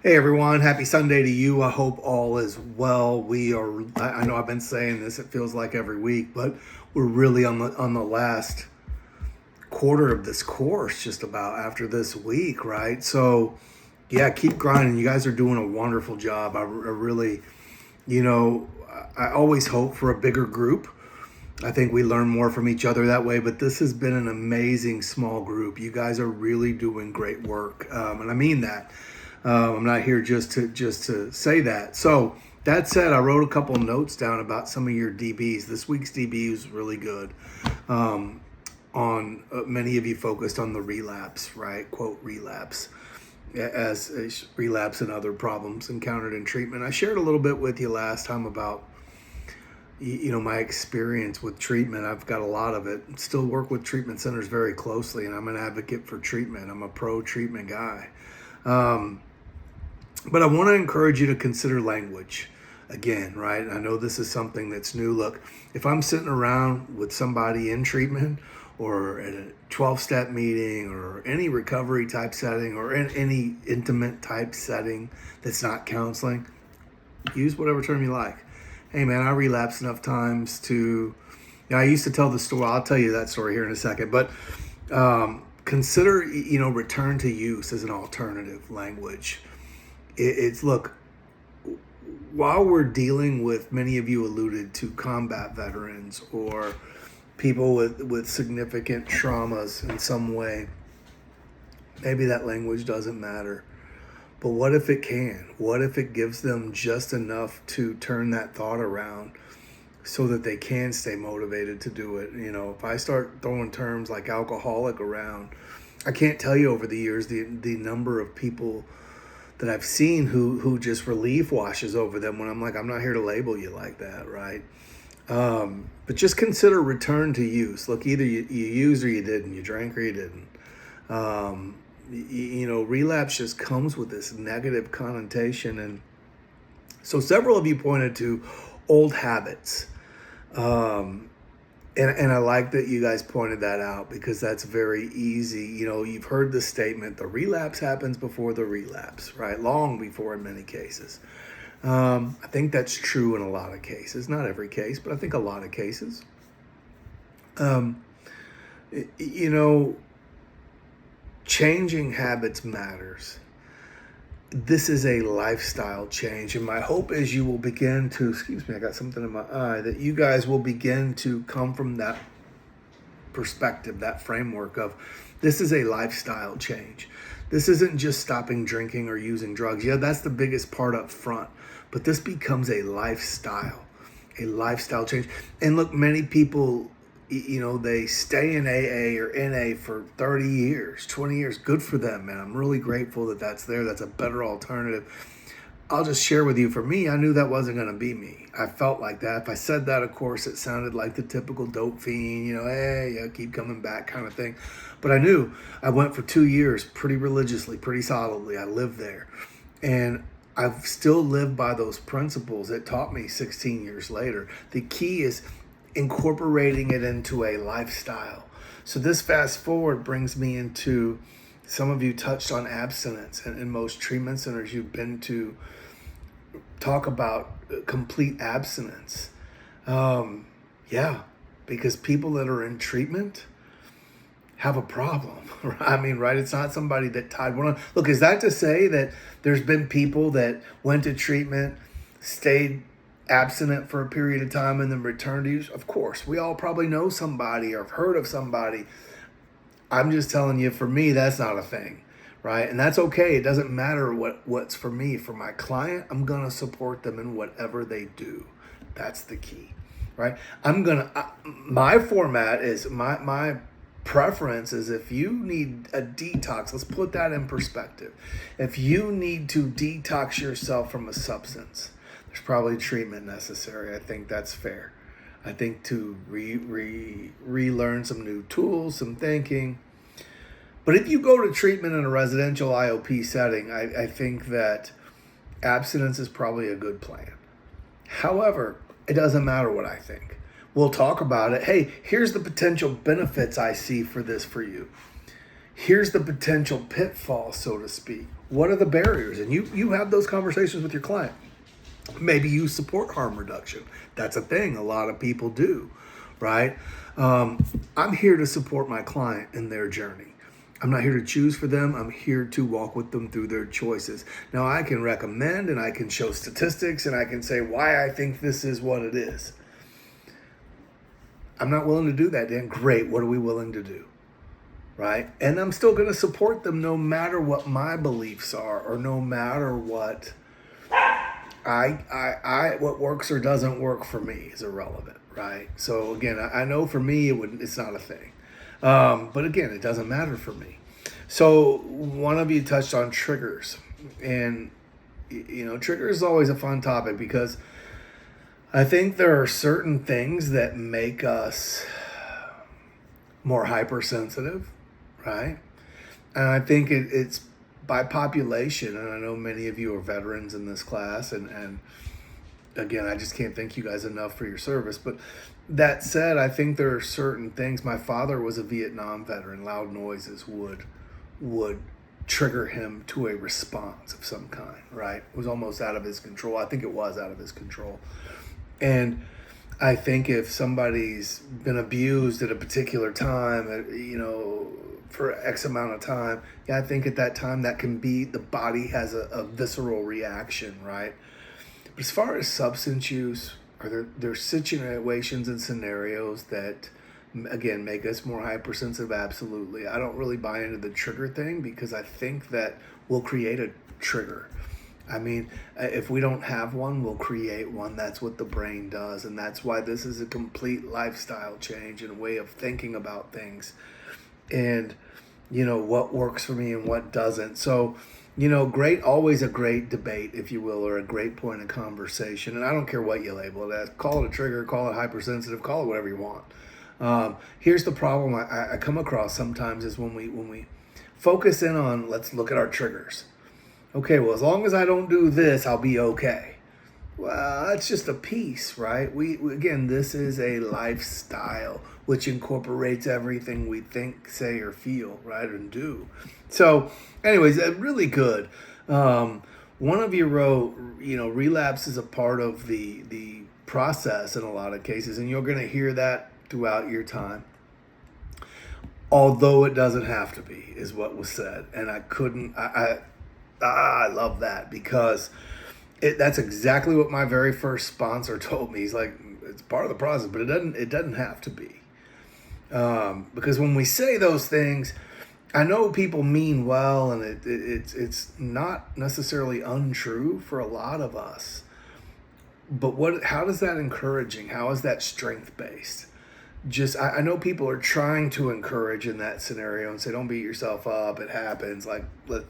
Hey everyone, happy Sunday to you. I hope all is well. I know I've been saying this, it feels like every week, but we're really on the last quarter of this course just about after this week, right? So, yeah, keep grinding. You guys are doing a wonderful job. I really, you know, I always hope for a bigger group. I think we learn more from each other that way, but this has been an amazing small group. You guys are really doing great work, and I mean that. I'm not here just to say that. So that said, I wrote a couple notes down about some of your DBs. This week's DB was really good. On Many of you focused on the relapse, right? Quote relapse, as relapse and other problems encountered in treatment. I shared a little bit with you last time about my experience with treatment. I've got a lot of it. Still work with treatment centers very closely, and I'm an advocate for treatment. I'm a pro treatment guy. But I want to encourage you to consider language again, right? I know this is something that's new. Look, if I'm sitting around with somebody in treatment or at a 12-step meeting or any recovery type setting or in any intimate type setting that's not counseling, use whatever term you like. Hey man, I relapsed enough times to, I used to tell the story. I'll tell you that story here in a second, but consider, return to use as an alternative language. Look, while we're dealing with, many of you alluded to combat veterans or people with significant traumas in some way, maybe that language doesn't matter. But what if it can? What if it gives them just enough to turn that thought around so that they can stay motivated to do it? If I start throwing terms like alcoholic around, I can't tell you over the years the number of people that I've seen who just relief washes over them when I'm like, I'm not here to label you like that, right? But just consider return to use. Look, either you used or you didn't. You drank or you didn't. Relapse just comes with this negative connotation. And so several of you pointed to old habits. And I like that you guys pointed that out because that's very easy. You've heard the statement, the relapse happens before the relapse, right? Long before in many cases. I think that's true in a lot of cases. Not every case, but I think a lot of cases. Changing habits matters. This is a lifestyle change, and my hope is you will begin to, I got something in my eye, that you guys will begin to come from that perspective, that framework of this is a lifestyle change. This isn't just stopping drinking or using drugs. Yeah, that's the biggest part up front, but this becomes a lifestyle change. And look, many people, they stay in AA or NA for 30 years, 20 years. Good for them, man. I'm really grateful that that's there. That's a better alternative. I'll just share with you, for me, I knew that wasn't going to be me. I felt like that. If I said that, of course, it sounded like the typical dope fiend, hey, yeah, keep coming back kind of thing. But I knew I went for 2 years pretty religiously, pretty solidly. I lived there. And I've still lived by those principles. It taught me 16 years later. The key is incorporating it into a lifestyle. So this fast forward brings me into, some of you touched on abstinence, and in most treatment centers you've been to talk about complete abstinence. Because people that are in treatment have a problem. I mean, right? It's not somebody that tied one on. Look, is that to say that there's been people that went to treatment, stayed abstinent for a period of time and then return to use? Of course, we all probably know somebody or have heard of somebody. I'm just telling you, for me, that's not a thing, right? And that's okay. It doesn't matter what's for me. For my client, I'm going to support them in whatever they do. That's the key, right? My format is, my preference is, if you need a detox, let's put that in perspective. If you need to detox yourself from a substance, there's probably treatment necessary. I think that's fair. I think to relearn some new tools, some thinking. But if you go to treatment in a residential IOP setting, I think that abstinence is probably a good plan. However, it doesn't matter what I think. We'll talk about it. Hey, here's the potential benefits I see for this for you. Here's the potential pitfall, so to speak. What are the barriers? And you have those conversations with your client. Maybe you support harm reduction. That's a thing a lot of people do, right? I'm here to support my client in their journey. I'm not here to choose for them. I'm here to walk with them through their choices. Now, I can recommend and I can show statistics and I can say why I think this is what it is. I'm not willing to do that, Dan. Great. What are we willing to do? Right? And I'm still going to support them no matter what my beliefs are or no matter what what works or doesn't work for me is irrelevant, right? So again, I know for me it's not a thing, but again, it doesn't matter for me. So one of you touched on triggers, and triggers is always a fun topic because I think there are certain things that make us more hypersensitive, right? And I think it's by population, and I know many of you are veterans in this class, and again, I just can't thank you guys enough for your service. But that said, I think there are certain things. My father was a Vietnam veteran. Loud noises would trigger him to a response of some kind, right? It was almost out of his control. I think it was out of his control. And I think if somebody's been abused at a particular time, for X amount of time, I think at that time that can be, the body has a visceral reaction, right? But as far as substance use, there situations and scenarios that, again, make us more hypersensitive? Absolutely. I don't really buy into the trigger thing because I think that we'll create a trigger. I mean, if we don't have one, we'll create one. That's what the brain does. And that's why this is a complete lifestyle change and a way of thinking about things. And, what works for me and what doesn't. So, always a great debate, if you will, or a great point of conversation. And I don't care what you label it as. Call it a trigger, call it hypersensitive, call it whatever you want. Here's the problem I come across sometimes is when we focus in on, let's look at our triggers. Okay, well, as long as I don't do this, I'll be okay. Well, that's just a piece, right? We again, this is a lifestyle which incorporates everything we think, say, or feel, right, and do. So, anyways, really good. One of you wrote, relapse is a part of the process in a lot of cases, and you're going to hear that throughout your time. Although it doesn't have to be, is what was said, and I love that because that's exactly what my very first sponsor told me. He's like, it's part of the process, but it doesn't have to be. Because when we say those things, I know people mean well, and it's not necessarily untrue for a lot of us. But how does that encouraging? How is that strength based? I know people are trying to encourage in that scenario and say, don't beat yourself up. It happens.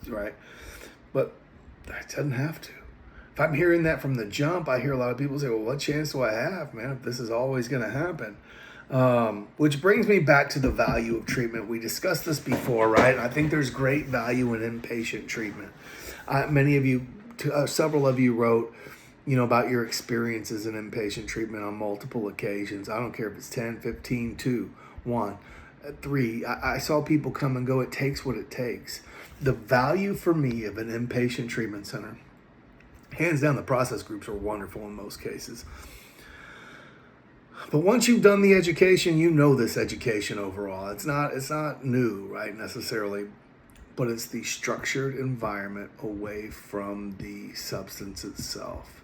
Right. But it doesn't have to. If I'm hearing that from the jump, I hear a lot of people say, well, what chance do I have, man, if this is always going to happen? Which brings me back to the value of treatment. We discussed this before, right? I think there's great value in inpatient treatment. Many of you, several of you wrote, about your experiences in inpatient treatment on multiple occasions. I don't care if it's 10, 15, 2, 1, 3. I saw people come and go. It takes what it takes. The value for me of an inpatient treatment center, hands down, the process groups are wonderful in most cases. But once you've done the education, this education overall. It's not new, right, necessarily, but it's the structured environment away from the substance itself.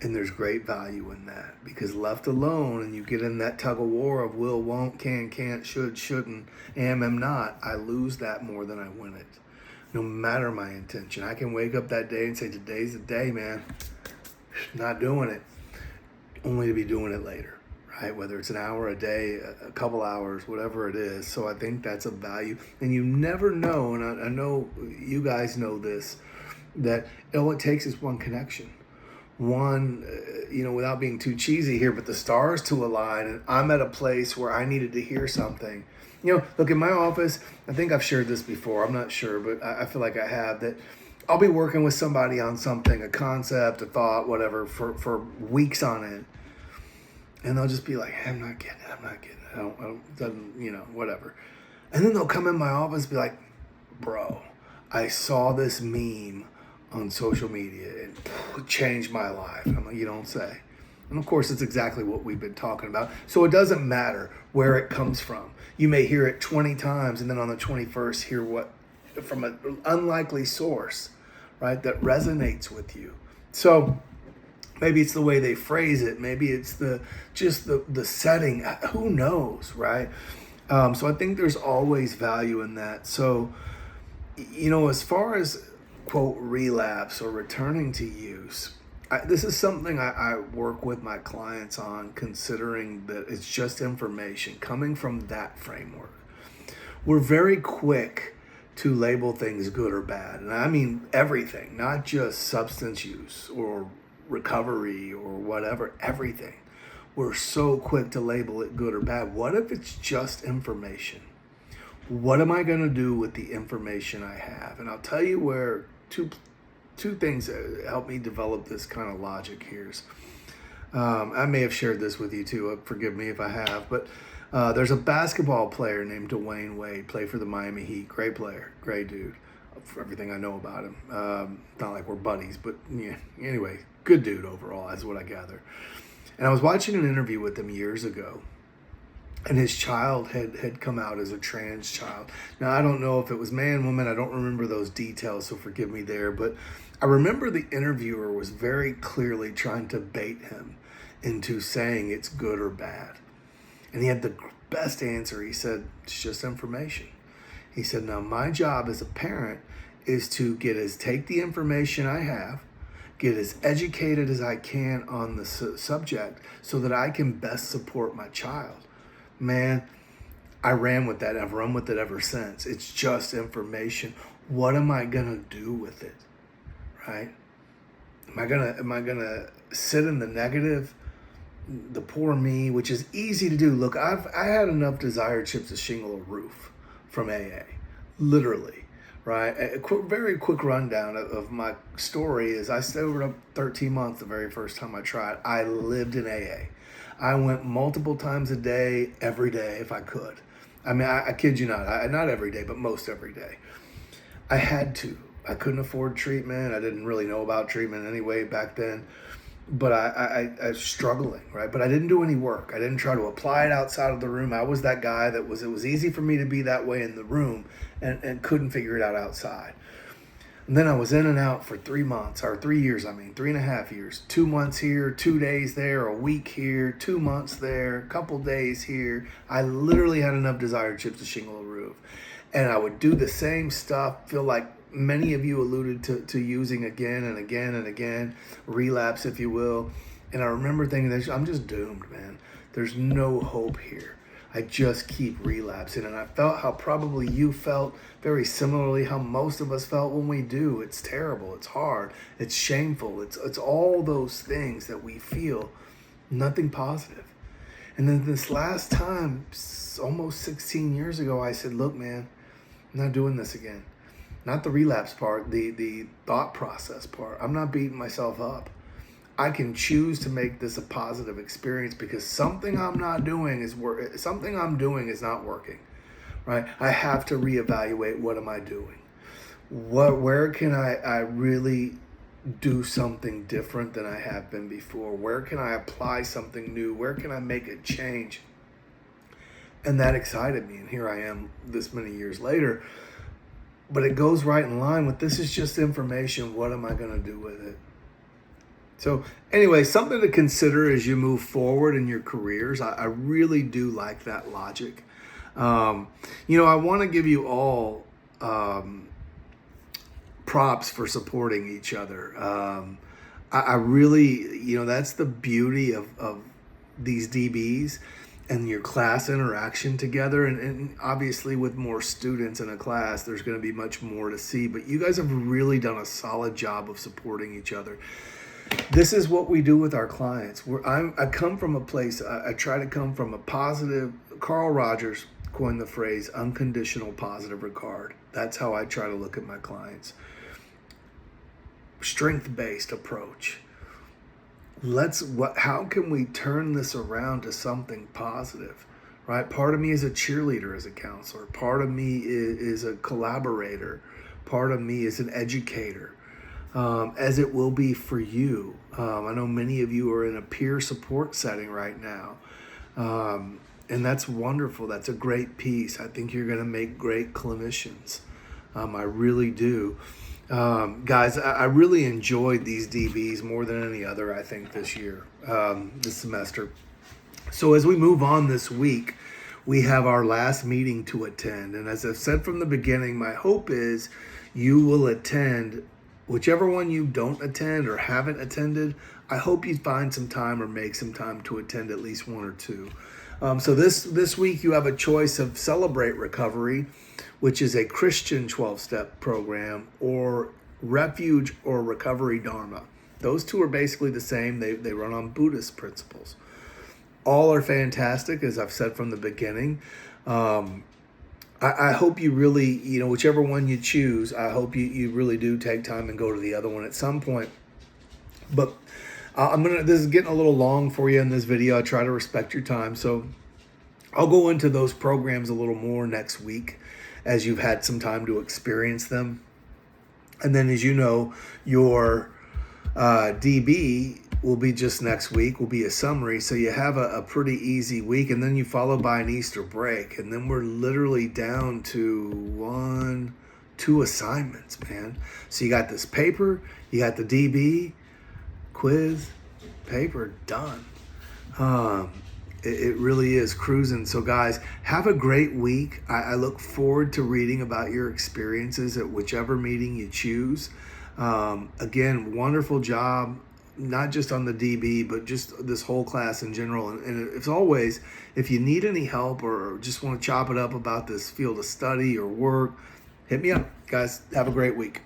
And there's great value in that because left alone and you get in that tug of war of will, won't, can, can't, should, shouldn't, am not, I lose that more than I win it. No matter my intention. I can wake up that day and say, today's the day, man. Not doing it. Only to be doing it later, right? Whether it's an hour, a day, a couple hours, whatever it is. So I think that's a value. And you never know, and I know you guys know this, that all it takes is one connection. One, without being too cheesy here, but the stars to align, and I'm at a place where I needed to hear something. Look, in my office, I think I've shared this before, I'm not sure, but I feel like I have, that I'll be working with somebody on something, a concept, a thought, whatever, for weeks on end. And they'll just be like, I'm not getting it. I don't, doesn't, whatever. And then they'll come in my office and be like, bro, I saw this meme on social media and it changed my life. I'm like, you don't say. And of course, it's exactly what we've been talking about. So it doesn't matter where it comes from. You may hear it 20 times and then on the 21st hear what from an unlikely source, right, that resonates with you. So maybe it's the way they phrase it. Maybe it's the setting. Who knows, right? So I think there's always value in that. So, as far as, quote, relapse or returning to use, this is something I work with my clients on, considering that it's just information coming from that framework. We're very quick to label things good or bad. And I mean everything, not just substance use or recovery or whatever, everything. We're so quick to label it good or bad. What if it's just information? What am I going to do with the information I have? And I'll tell you where two things help me develop this kind of logic here. I may have shared this with you too. Forgive me if I have, but there's a basketball player named Dwayne Wade, played for the Miami Heat. Great player, great dude. For everything I know about him, not like we're buddies, but yeah. Anyway, good dude overall. That's what I gather. And I was watching an interview with him years ago, and his child had come out as a trans child. Now, I don't know if it was man, woman. I don't remember those details, so forgive me there. But I remember the interviewer was very clearly trying to bait him into saying it's good or bad. And he had the best answer. He said, it's just information. He said, now my job as a parent is to take the information I have, get as educated as I can on the subject so that I can best support my child. Man, I ran with that. I've run with it ever since. It's just information. What am I gonna do with it? Right? Am I gonna sit in the negative, the poor me, which is easy to do? Look, I had enough desired chips to shingle a roof from AA, literally. Right? Very quick rundown of my story is I stayed up 13 months the very first time I tried. I lived in AA. I went multiple times a day, every day if I could. I mean, I kid you not. Not every day, but most every day. I had to. I couldn't afford treatment. I didn't really know about treatment anyway back then. But I was struggling, right? But I didn't do any work. I didn't try to apply it outside of the room. I was that guy it was easy for me to be that way in the room and couldn't figure it out outside. And then I was in and out for 3 months, or 3 years, 3.5 years. 2 months here, 2 days there, a week here, 2 months there, a couple days here. I literally had enough desired chips to shingle a roof. And I would do the same stuff, feel like many of you alluded to using again and again and again, relapse, if you will. And I remember thinking, I'm just doomed, man. There's no hope here. I just keep relapsing. And I felt how probably you felt very similarly, how most of us felt when we do. It's terrible. It's hard. It's shameful. It's all those things that we feel, nothing positive. And then this last time, almost 16 years ago, I said, look, man, I'm not doing this again. Not the relapse part, the thought process part. I'm not beating myself up. I can choose to make this a positive experience because something I'm doing is not working, right? I have to reevaluate, what am I doing? Where can I really do something different than I have been before? Where can I apply something new? Where can I make a change? And that excited me. And here I am this many years later. But it goes right in line with, this is just information. What am I going to do with it? So anyway, something to consider as you move forward in your careers. I really do like that logic. I want to give you all props for supporting each other. I really, that's the beauty of these DBs and your class interaction together. And obviously with more students in a class, there's going to be much more to see. But you guys have really done a solid job of supporting each other. This is what we do with our clients. I come from a place, I try to come from a positive, Carl Rogers coined the phrase, unconditional positive regard. That's how I try to look at my clients. Strength-based approach. How can we turn this around to something positive, right? Part of me is a cheerleader as a counselor. Part of me is a collaborator. Part of me is an educator, as it will be for you. I know many of you are in a peer support setting right now. And that's wonderful. That's a great piece. I think you're going to make great clinicians. I really do. Guys, I really enjoyed these DBs more than any other, I think, this year, this semester. So as we move on this week, we have our last meeting to attend. And as I've said from the beginning, my hope is you will attend whichever one you don't attend or haven't attended. I hope you find some time or make some time to attend at least one or two. So this week you have a choice of Celebrate Recovery, which is a Christian 12-step program, or Refuge or Recovery Dharma. Those two are basically the same. They run on Buddhist principles. All are fantastic, as I've said from the beginning. I hope you really, whichever one you choose, I hope you really do take time and go to the other one at some point. But this is getting a little long for you in this video. I try to respect your time. So I'll go into those programs a little more next week as you've had some time to experience them. And then, as you know, your DB will be just next week, will be a summary. So you have a pretty easy week, and then you follow by an Easter break. And then we're literally down to 2 assignments, man. So you got this paper, you got the DB, quiz, paper, done. It really is cruising. So guys, have a great week. I look forward to reading about your experiences at whichever meeting you choose. Again, wonderful job, not just on the DB, but just this whole class in general. And as always, if you need any help or just want to chop it up about this field of study or work, hit me up. Guys, have a great week.